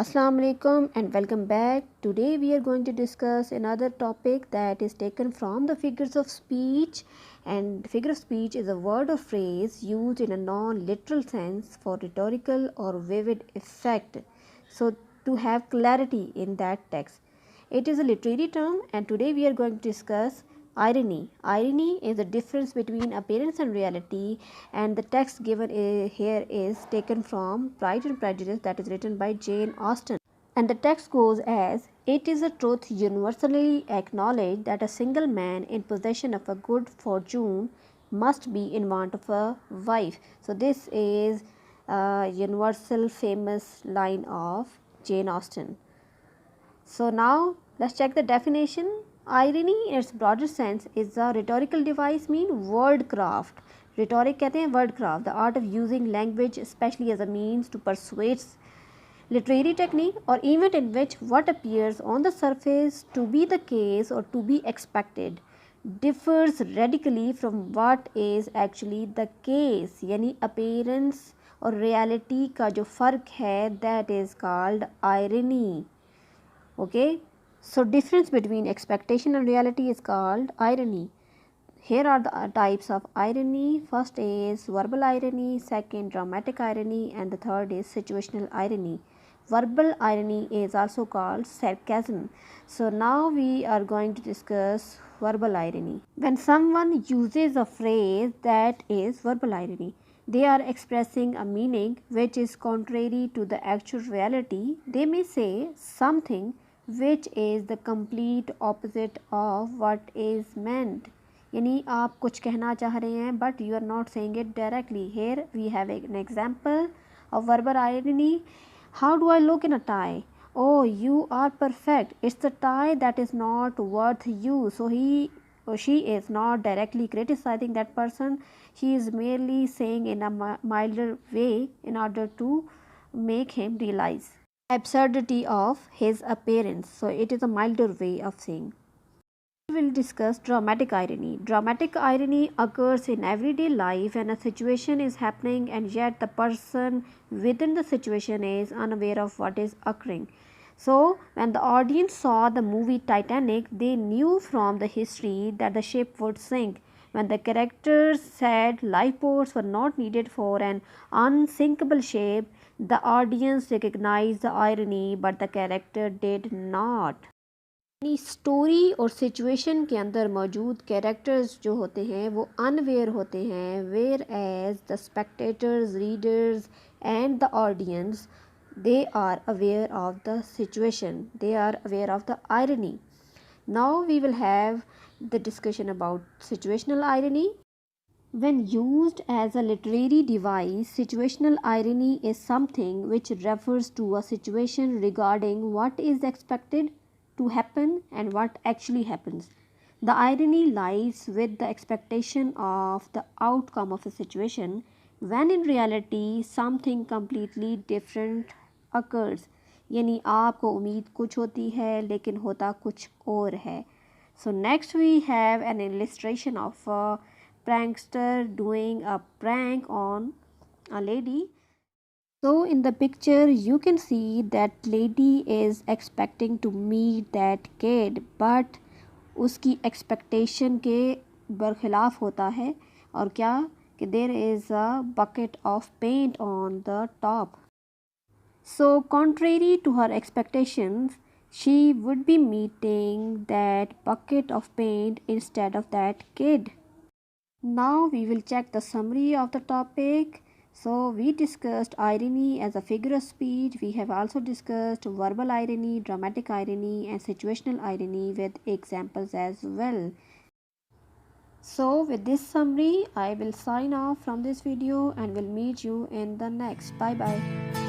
Assalamu alaikum and welcome back. Today we are going to discuss another topic that is taken from the figures of speech, and figure of speech is a word or phrase used in a non-literal sense for rhetorical or vivid effect. So to have clarity in that text. It is a literary term, and today we are going to discuss irony. Irony is the difference between appearance and reality, and the text given here is taken from Pride and Prejudice, that is written by Jane Austen. And the text goes as, it is a truth universally acknowledged that a single man in possession of a good fortune must be in want of a wife. So this is a universal famous line of Jane Austen. So now let's check the definition. Irony in its broader sense is a rhetorical device, mean word craft. Rhetoric कहते हैं word craft, the art of using language especially as a means to persuade. Literary technique or event in which what appears on the surface to be the case or to be expected differs radically from what is actually the case. यानी appearance और reality का जो फ़र्क है, that is called irony. Okay, so difference between expectation and reality is called irony. Here are the types of irony. First is verbal irony, second dramatic irony, and the third is situational irony. Verbal irony is also called sarcasm. So now we are going to discuss verbal irony. When someone uses a phrase, that is verbal irony. They are expressing a meaning which is contrary to the actual reality. They may say something which is the complete opposite of what is meant. यानी आप कुछ कहना चाह रहे हैं but you are not saying it directly. Here we have an example of verbal irony. How do I look in a tie? Oh, you are perfect. It's the tie that is not worth you. So he or she is not directly criticizing that person. She is merely saying in a milder way in order to make him realize absurdity of his appearance. So it is a milder way of saying. We will discuss dramatic irony. Dramatic irony occurs in everyday life when a situation is happening and yet the person within the situation is unaware of what is occurring. So when the audience saw the movie Titanic, they knew from the history that the ship would sink. When the characters said lifeboats were not needed for an unsinkable ship, the audience recognized the irony, but the character did not. अपनी story और situation के अंदर मौजूद characters जो होते हैं वो unaware होते हैं, whereas the spectators, readers and the audience they are aware of the situation, they are aware of the irony. Now we will have the discussion about situational irony. When used as a literary device, situational irony is something which refers to a situation regarding what is expected to happen and what actually happens. The irony lies with the expectation of the outcome of a situation when in reality something completely different occurs. यानी आपको उम्मीद कुछ होती है लेकिन होता कुछ और है. So next we have an illustration of a prankster doing a prank on a lady. So in the picture you can see that lady is expecting to meet that kid, but उसकी expectation के बरखिलाफ़ होता है. और क्या कि there is a bucket of paint on the top. So contrary to her expectations, she would be meeting that bucket of paint instead of that kid. Now we will check the summary of the topic. So we discussed irony as a figure of speech. We have also discussed verbal irony, dramatic irony and situational irony with examples as well. So with this summary, I will sign off from this video and will meet you in the next. Bye bye.